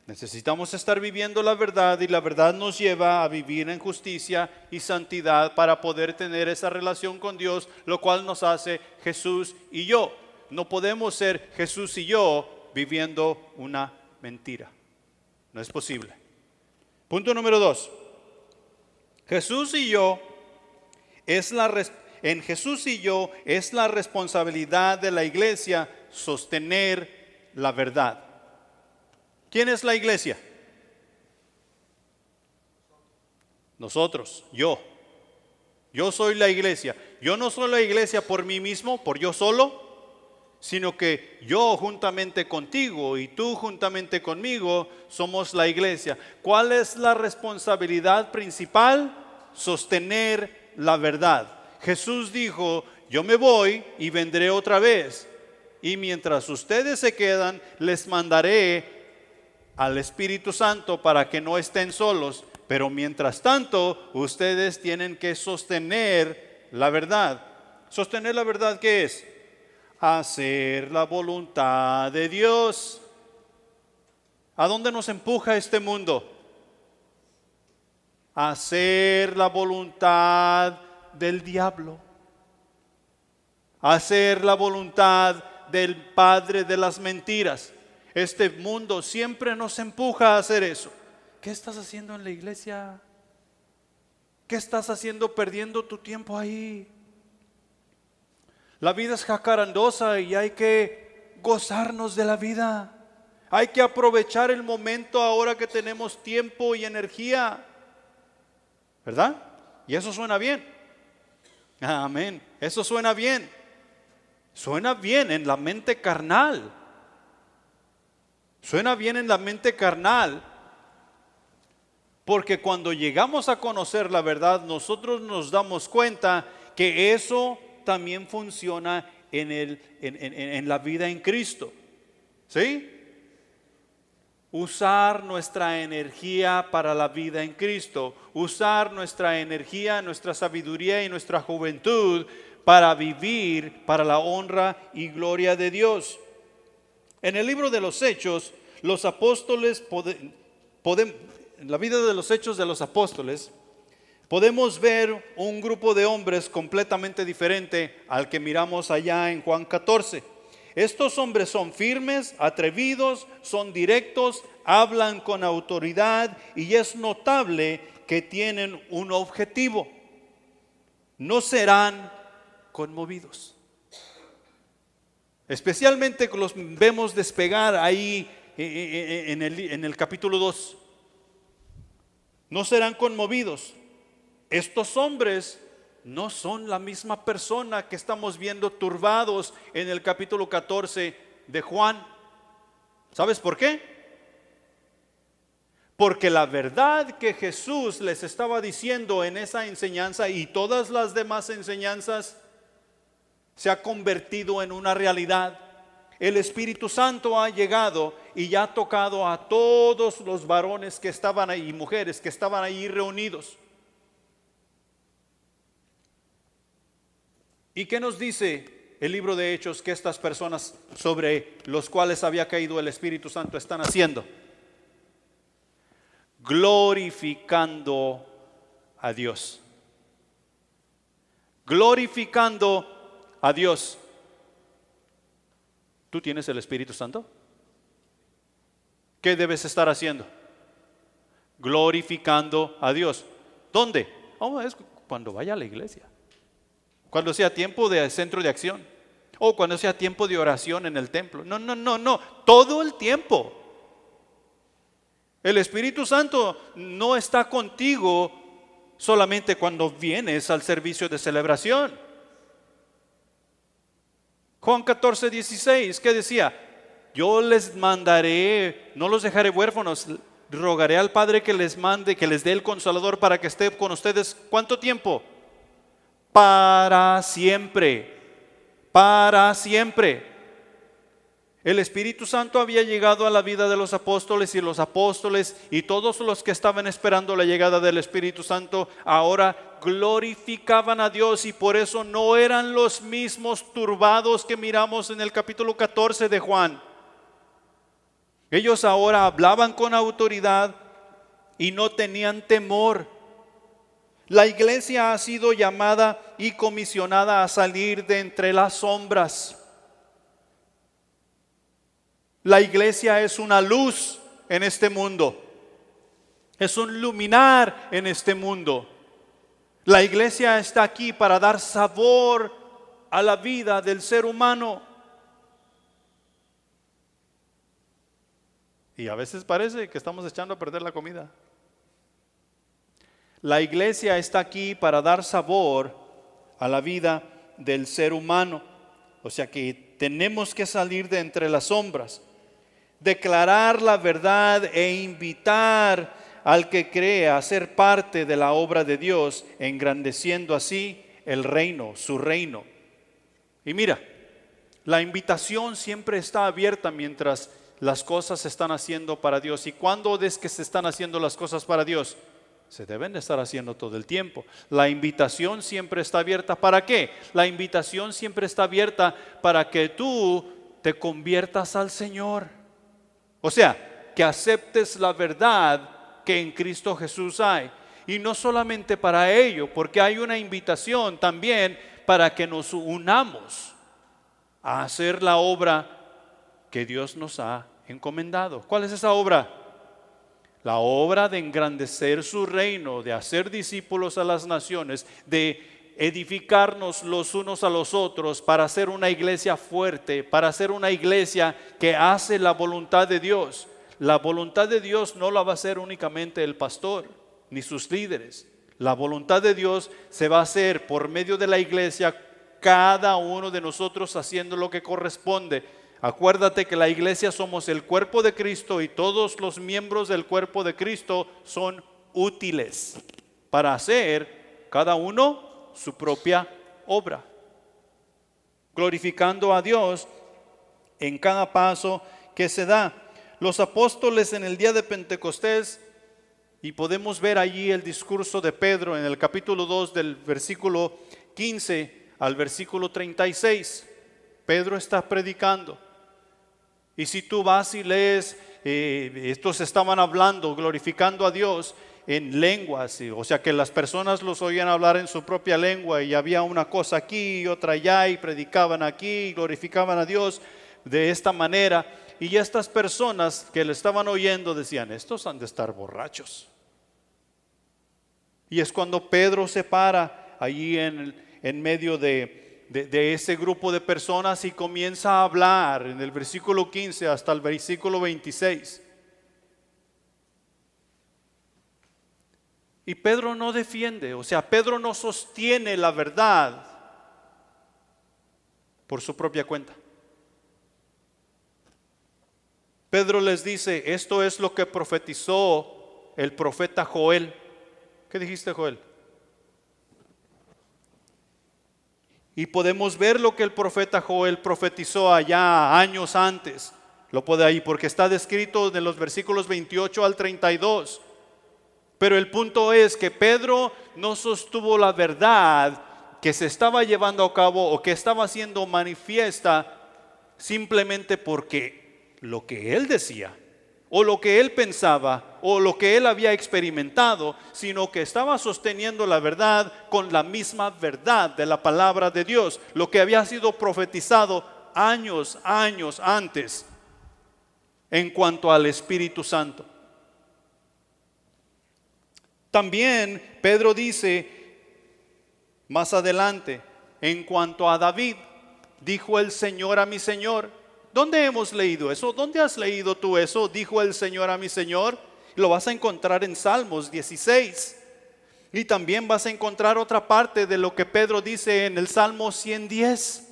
Necesitamos estar viviendo la verdad, y la verdad nos lleva a vivir en justicia y santidad para poder tener esa relación con Dios, lo cual nos hace Jesús y yo. No podemos ser Jesús y yo viviendo una mentira. No es posible. Punto número 2. Jesús y yo en Jesús y yo es la responsabilidad de la iglesia sostener la verdad. ¿Quién es la iglesia? Nosotros, yo. Yo soy la iglesia. Yo no soy la iglesia por mí mismo, por yo solo, sino que yo juntamente contigo y tú juntamente conmigo somos la iglesia. ¿Cuál es la responsabilidad principal? Sostener la verdad. Jesús dijo: yo me voy y vendré otra vez, y mientras ustedes se quedan, les mandaré al Espíritu Santo para que no estén solos, pero mientras tanto ustedes tienen que sostener la verdad. ¿Sostener la verdad qué es? Hacer la voluntad de Dios. ¿A dónde nos empuja este mundo? Hacer la voluntad del diablo, hacer la voluntad del padre de las mentiras. Este mundo siempre nos empuja a hacer eso. ¿Qué estás haciendo en la iglesia? ¿Qué estás haciendo perdiendo tu tiempo ahí? La vida es jacarandosa y hay que gozarnos de la vida. Hay que aprovechar el momento ahora que tenemos tiempo y energía, ¿verdad? Y eso suena bien. Amén. Eso suena bien. Suena bien en la mente carnal. Suena bien en la mente carnal. Porque cuando llegamos a conocer la verdad, nosotros nos damos cuenta que eso también funciona en la vida en Cristo. ¿Sí? Usar nuestra energía para la vida en Cristo, usar nuestra energía, nuestra sabiduría y nuestra juventud para vivir para la honra y gloria de Dios. En el libro de los Hechos, los apóstoles, en la vida de los Hechos de los apóstoles, podemos ver un grupo de hombres completamente diferente al que miramos allá en Juan 14. Estos hombres son firmes, atrevidos, son directos, hablan con autoridad y es notable que tienen un objetivo. No serán conmovidos. Especialmente los vemos despegar ahí en el capítulo 2. No serán conmovidos. Estos hombres no son la misma persona que estamos viendo turbados en el capítulo 14 de Juan. ¿Sabes por qué? Porque la verdad que Jesús les estaba diciendo en esa enseñanza y todas las demás enseñanzas se ha convertido en una realidad. El Espíritu Santo ha llegado y ya ha tocado a todos los varones que estaban ahí y mujeres que estaban ahí reunidos. ¿Y qué nos dice el libro de Hechos que estas personas sobre los cuales había caído el Espíritu Santo están haciendo? Glorificando a Dios. Glorificando a Dios. ¿Tú tienes el Espíritu Santo? ¿Qué debes estar haciendo? Glorificando a Dios. ¿Dónde? Es cuando vaya a la iglesia. Cuando sea tiempo de centro de acción. O cuando sea tiempo de oración en el templo. No. Todo el tiempo. El Espíritu Santo no está contigo solamente cuando vienes al servicio de celebración. Juan 14:16, ¿qué decía? Yo les mandaré, no los dejaré huérfanos, rogaré al Padre que les mande, que les dé el Consolador para que esté con ustedes. ¿Cuánto tiempo? Para siempre, para siempre. El Espíritu Santo había llegado a la vida de los apóstoles, y los apóstoles y todos los que estaban esperando la llegada del Espíritu Santo ahora glorificaban a Dios, y por eso no eran los mismos turbados que miramos en el capítulo 14 de Juan. Ellos ahora hablaban con autoridad y no tenían temor. La iglesia ha sido llamada y comisionada a salir de entre las sombras. La iglesia es una luz en este mundo. Es un luminar en este mundo. La iglesia está aquí para dar sabor a la vida del ser humano. Y a veces parece que estamos echando a perder la comida. La iglesia está aquí para dar sabor a la vida del ser humano. O sea que tenemos que salir de entre las sombras, declarar la verdad e invitar al que cree a ser parte de la obra de Dios, engrandeciendo así el reino, su reino. Y mira, la invitación siempre está abierta mientras las cosas se están haciendo para Dios. ¿Y cuándo es que se están haciendo las cosas para Dios? Se deben de estar haciendo todo el tiempo. La invitación siempre está abierta. ¿Para qué? La invitación siempre está abierta para que tú te conviertas al Señor. O sea, que aceptes la verdad que en Cristo Jesús hay. Y no solamente para ello, porque hay una invitación también para que nos unamos a hacer la obra que Dios nos ha encomendado. ¿Cuál es esa obra? La obra de engrandecer su reino, de hacer discípulos a las naciones, de edificarnos los unos a los otros para hacer una iglesia fuerte, para hacer una iglesia que hace la voluntad de Dios. La voluntad de Dios no la va a hacer únicamente el pastor ni sus líderes. La voluntad de Dios se va a hacer por medio de la iglesia, cada uno de nosotros haciendo lo que corresponde. Acuérdate que la iglesia somos el cuerpo de Cristo, y todos los miembros del cuerpo de Cristo son útiles para hacer cada uno su propia obra, glorificando a Dios en cada paso que se da. Los apóstoles en el día de Pentecostés, y podemos ver allí el discurso de Pedro en el capítulo 2 del versículo 15 al versículo 36. Pedro está predicando. Y si tú vas y lees, estos estaban hablando, glorificando a Dios en lenguas, o sea que las personas los oían hablar en su propia lengua, y había una cosa aquí y otra allá, y predicaban aquí y glorificaban a Dios de esta manera. Y estas personas que le estaban oyendo decían: estos han de estar borrachos. Y es cuando Pedro se para allí en medio de ese grupo de personas y comienza a hablar en el versículo 15 hasta el versículo 26. Y Pedro no defiende, o sea, Pedro no sostiene la verdad por su propia cuenta. Pedro les dice: esto es lo que profetizó el profeta Joel. ¿Qué dijiste, Joel? Y podemos ver lo que el profeta Joel profetizó allá años antes. Lo puede ahí porque está descrito de los versículos 28 al 32. Pero el punto es que Pedro no sostuvo la verdad que se estaba llevando a cabo o que estaba siendo manifiesta simplemente porque lo que él decía o lo que él pensaba o lo que él había experimentado, sino que estaba sosteniendo la verdad con la misma verdad de la palabra de Dios, lo que había sido profetizado años antes en cuanto al Espíritu Santo. También Pedro dice más adelante, en cuanto a David, dijo el Señor a mi Señor. ¿Dónde hemos leído eso? ¿Dónde has leído tú eso? Dijo el Señor a mi Señor. Lo vas a encontrar en Salmos 16. Y también vas a encontrar otra parte de lo que Pedro dice en el Salmo 110.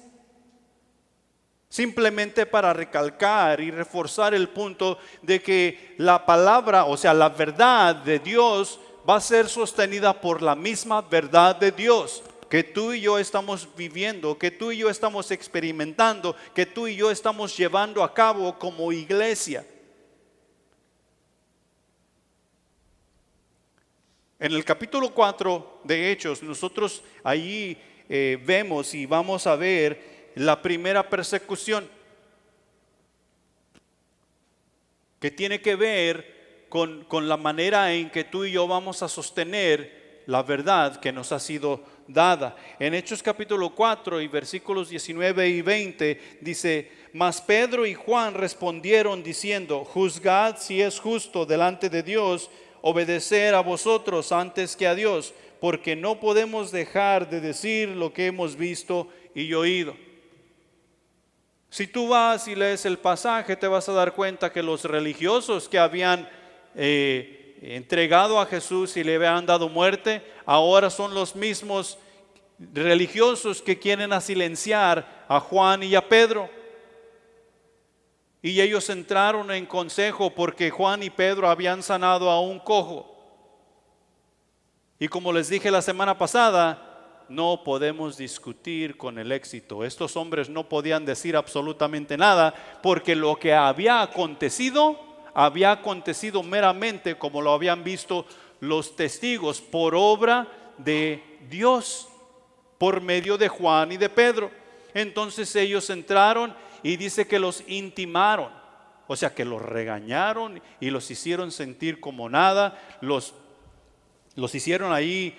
Simplemente para recalcar y reforzar el punto de que la palabra, o sea, la verdad de Dios va a ser sostenida por la misma verdad de Dios que tú y yo estamos viviendo, que tú y yo estamos experimentando, que tú y yo estamos llevando a cabo como iglesia. En el capítulo 4 de Hechos, nosotros allí vemos y vamos a ver la primera persecución que tiene que ver con la manera en que tú y yo vamos a sostener la verdad que nos ha sido dada. En Hechos capítulo 4 y versículos 19 y 20 dice: mas Pedro y Juan respondieron diciendo: juzgad si es justo delante de Dios obedecer a vosotros antes que a Dios, porque no podemos dejar de decir lo que hemos visto y oído. Si tú vas y lees el pasaje, te vas a dar cuenta que los religiosos que habían entregado a Jesús y le habían dado muerte, ahora son los mismos religiosos que quieren silenciar a Juan y a Pedro. Y ellos entraron en consejo porque Juan y Pedro habían sanado a un cojo. Y como les dije la semana pasada, no podemos discutir con el éxito. Estos hombres no podían decir absolutamente nada porque lo que había acontecido meramente como lo habían visto los testigos, por obra de Dios, por medio de Juan y de Pedro. Entonces ellos entraron y dice que los intimaron, o sea que los regañaron y los hicieron sentir como nada, los hicieron ahí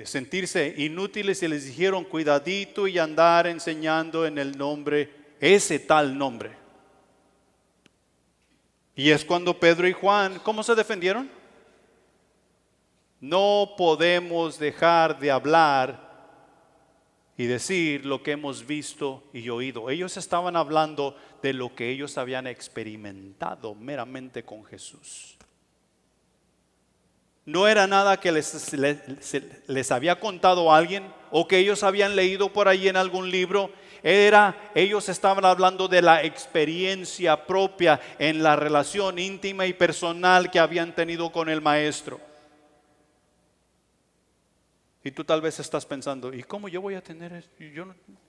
sentirse inútiles y les dijeron: cuidadito y andar enseñando en el nombre, ese tal nombre. Y es cuando Pedro y Juan, ¿cómo se defendieron? No podemos dejar de hablar y decir lo que hemos visto y oído. Ellos estaban hablando de lo que ellos habían experimentado meramente con Jesús. No era nada que les había contado alguien o que ellos habían leído por ahí en algún libro. Ellos estaban hablando de la experiencia propia en la relación íntima y personal que habían tenido con el Maestro. Y tú tal vez estás pensando: ¿y cómo yo voy a tener eso?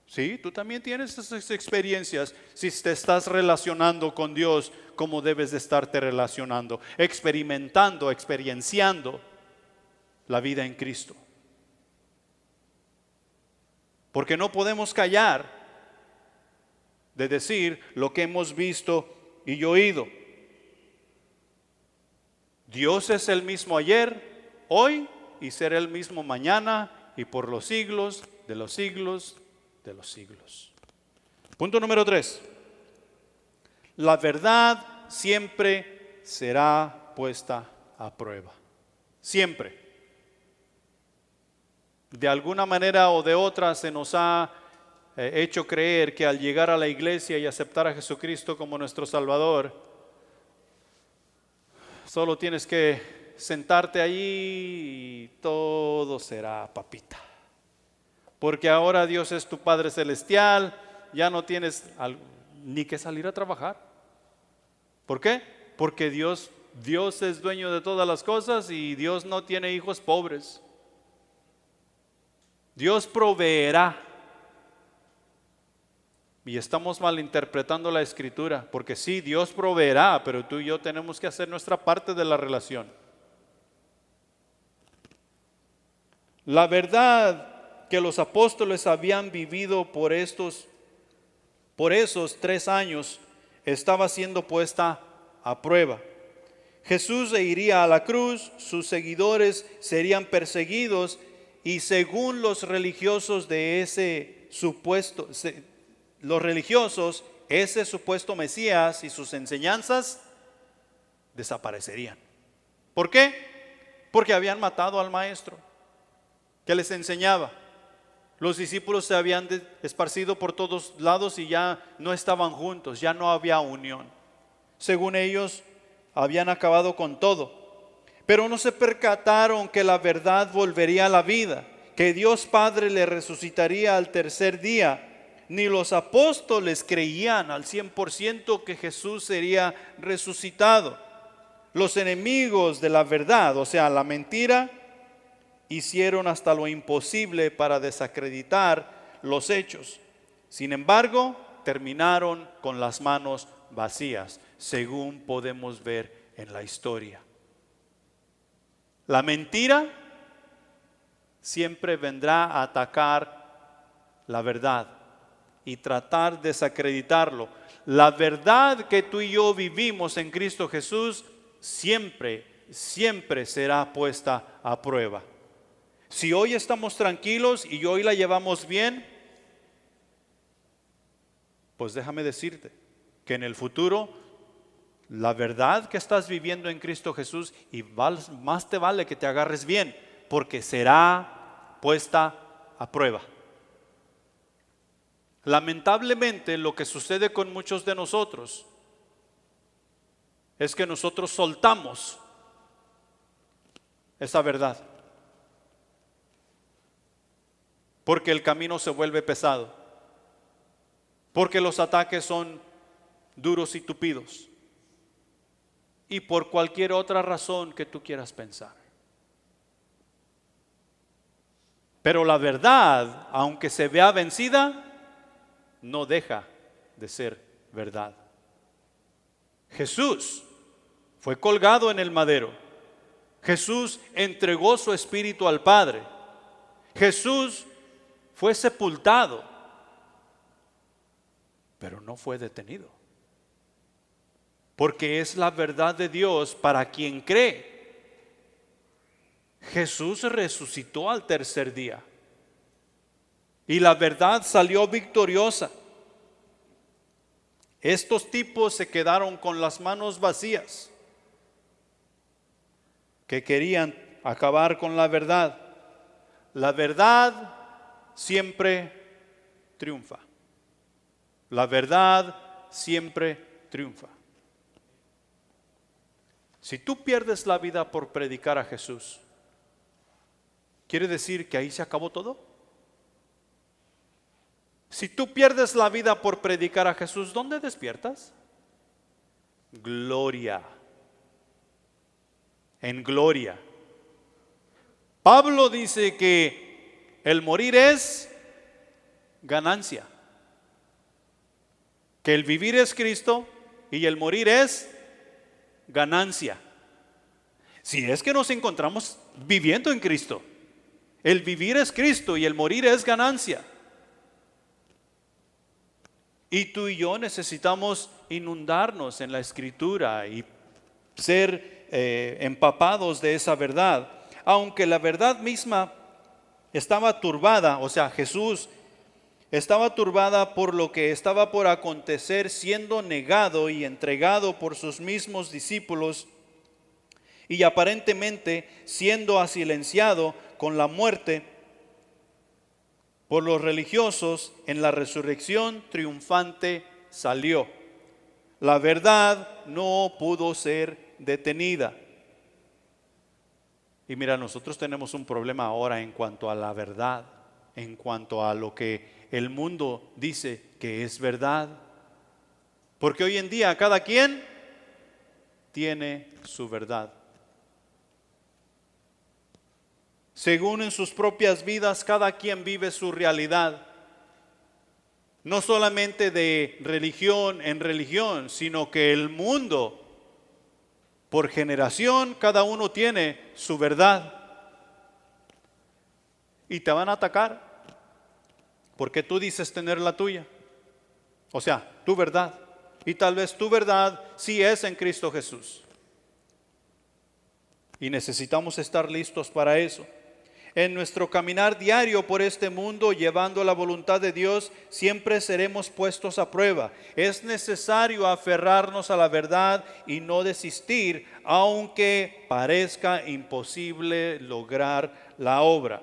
Sí, tú también tienes esas experiencias si te estás relacionando con Dios como debes de estarte relacionando, experienciando la vida en Cristo. Porque no podemos callar de decir lo que hemos visto y oído. Dios es el mismo ayer, hoy y será el mismo mañana y por los siglos de los siglos de los siglos. Punto número 3. La verdad siempre será puesta a prueba. Siempre. De alguna manera o de otra se nos ha hecho creer que al llegar a la iglesia y aceptar a Jesucristo como nuestro Salvador, solo tienes que sentarte allí y todo será papita. Porque ahora Dios es tu Padre Celestial, ya no tienes ni que salir a trabajar. ¿Por qué? Porque Dios es dueño de todas las cosas y Dios no tiene hijos pobres. Dios proveerá. Y estamos malinterpretando la Escritura, porque sí, Dios proveerá, pero tú y yo tenemos que hacer nuestra parte de la relación. La verdad que los apóstoles habían vivido por esos 3 años estaba siendo puesta a prueba. Jesús se iría a la cruz, sus seguidores serían perseguidos y según los religiosos de ese supuesto Mesías y sus enseñanzas desaparecerían. ¿Por qué? Porque habían matado al maestro que les enseñaba. Los discípulos se habían esparcido por todos lados y ya no estaban juntos, ya no había unión. Según ellos, habían acabado con todo. Pero no se percataron que la verdad volvería a la vida, que Dios Padre le resucitaría al tercer día. Ni los apóstoles creían al 100% que Jesús sería resucitado. Los enemigos de la verdad, o sea, la mentira, hicieron hasta lo imposible para desacreditar los hechos. Sin embargo, terminaron con las manos vacías, según podemos ver en la historia. La mentira siempre vendrá a atacar la verdad y tratar de desacreditarlo. La verdad que tú y yo vivimos en Cristo Jesús siempre será puesta a prueba. Si hoy estamos tranquilos y hoy la llevamos bien, pues déjame decirte que en el futuro la verdad que estás viviendo en Cristo Jesús, y más te vale que te agarres bien, porque será puesta a prueba. Lamentablemente, lo que sucede con muchos de nosotros es que nosotros soltamos esa verdad, porque el camino se vuelve pesado, porque los ataques son duros y tupidos, y por cualquier otra razón que tú quieras pensar. Pero la verdad, aunque se vea vencida, no deja de ser verdad. Jesús fue colgado en el madero. Jesús entregó su espíritu al Padre. Jesús fue sepultado, pero no fue detenido, porque es la verdad de Dios para quien cree. Jesús resucitó al tercer día y la verdad salió victoriosa. Estos tipos se quedaron con las manos vacías, que querían acabar con la verdad. La verdad siempre triunfa. La verdad siempre triunfa. Si tú pierdes la vida por predicar a Jesús, ¿quiere decir que ahí se acabó todo? Si tú pierdes la vida por predicar a Jesús, ¿dónde despiertas? Gloria. En gloria. Pablo dice que el morir es ganancia, que el vivir es Cristo y el morir es ganancia. Si es que nos encontramos viviendo en Cristo, el vivir es Cristo y el morir es ganancia. Y tú y yo necesitamos inundarnos en la Escritura y ser empapados de esa verdad. Aunque la verdad misma estaba turbada, o sea, Jesús estaba turbada por lo que estaba por acontecer, siendo negado y entregado por sus mismos discípulos y aparentemente siendo asilenciado con la muerte por los religiosos. En la resurrección triunfante salió. La verdad no pudo ser detenida. Y mira, nosotros tenemos un problema ahora en cuanto a la verdad, en cuanto a lo que el mundo dice que es verdad. Porque hoy en día cada quien tiene su verdad. Según en sus propias vidas, cada quien vive su realidad. No solamente de religión en religión, sino que el mundo, por generación, cada uno tiene su verdad. Y te van a atacar porque tú dices tener la tuya. O sea, tu verdad. Y tal vez tu verdad sí es en Cristo Jesús. Y necesitamos estar listos para eso. En nuestro caminar diario por este mundo, llevando la voluntad de Dios, siempre seremos puestos a prueba. Es necesario aferrarnos a la verdad y no desistir, aunque parezca imposible lograr la obra.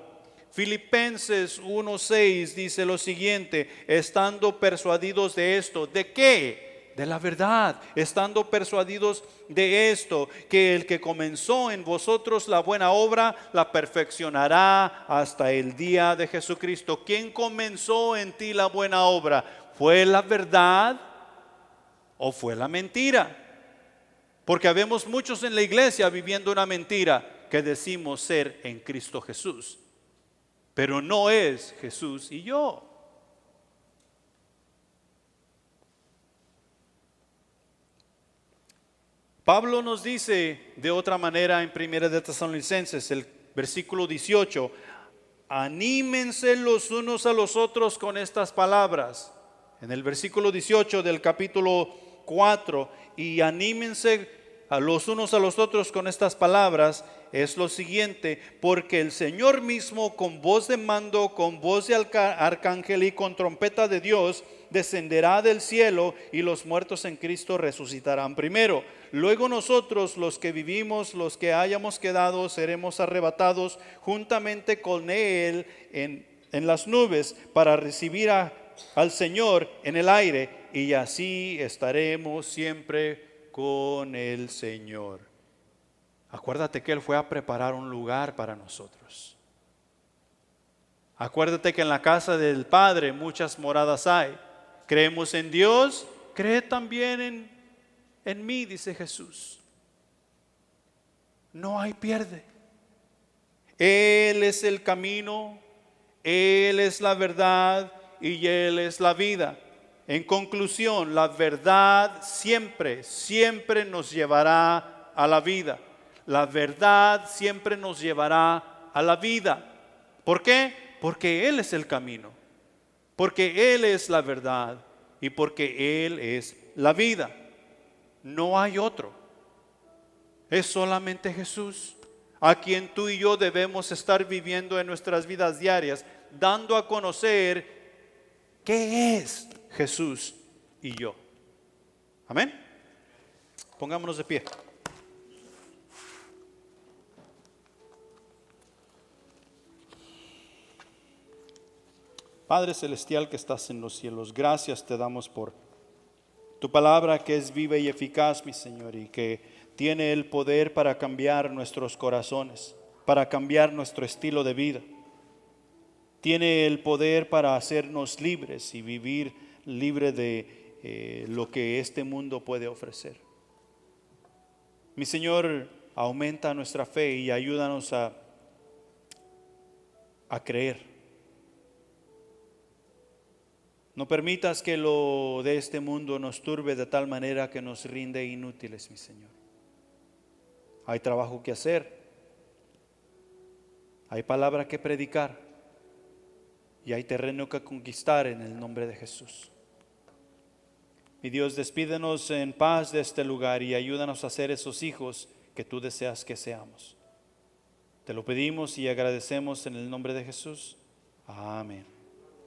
Filipenses 1:6 dice lo siguiente: estando persuadidos de esto, ¿de qué? De la verdad, estando persuadidos de esto, que el que comenzó en vosotros la buena obra, la perfeccionará hasta el día de Jesucristo. ¿Quién comenzó en ti la buena obra? ¿Fue la verdad o fue la mentira? Porque habemos muchos en la iglesia viviendo una mentira que decimos ser en Cristo Jesús, pero no es Jesús y yo. Pablo nos dice de otra manera en 1 de Tesalonicenses, el versículo 18, anímense los unos a los otros con estas palabras. En el versículo 18 del capítulo 4, y anímense a los unos a los otros con estas palabras, es lo siguiente: porque el Señor mismo, con voz de mando, con voz de arcángel y con trompeta de Dios, descenderá del cielo, y los muertos en Cristo resucitarán primero. Luego nosotros, los que vivimos, los que hayamos quedado, seremos arrebatados juntamente con Él en las nubes para recibir al Señor en el aire, y así estaremos siempre con el Señor. Acuérdate que Él fue a preparar un lugar para nosotros. Acuérdate que en la casa del Padre muchas moradas hay. Creemos en Dios, cree también en mí, dice Jesús. No hay pierde. Él es el camino, Él es la verdad y Él es la vida. En conclusión, la verdad siempre, siempre nos llevará a la vida. La verdad siempre nos llevará a la vida. ¿Por qué? Porque Él es el camino, porque Él es la verdad y porque Él es la vida. No hay otro. Es solamente Jesús, a quien tú y yo debemos estar viviendo en nuestras vidas diarias, dando a conocer qué es Jesús y yo. Amén. Pongámonos de pie. Padre celestial que estás en los cielos, gracias te damos por tu palabra que es viva y eficaz, mi Señor, y que tiene el poder para cambiar nuestros corazones, para cambiar nuestro estilo de vida. Tiene el poder para hacernos libres y vivir libre de lo que este mundo puede ofrecer. Mi Señor, aumenta nuestra fe y ayúdanos a creer. No permitas que lo de este mundo nos turbe de tal manera que nos rinde inútiles, mi Señor. Hay trabajo que hacer, hay palabra que predicar y hay terreno que conquistar en el nombre de Jesús. Mi Dios, despídenos en paz de este lugar y ayúdanos a ser esos hijos que tú deseas que seamos. Te lo pedimos y agradecemos en el nombre de Jesús. Amén.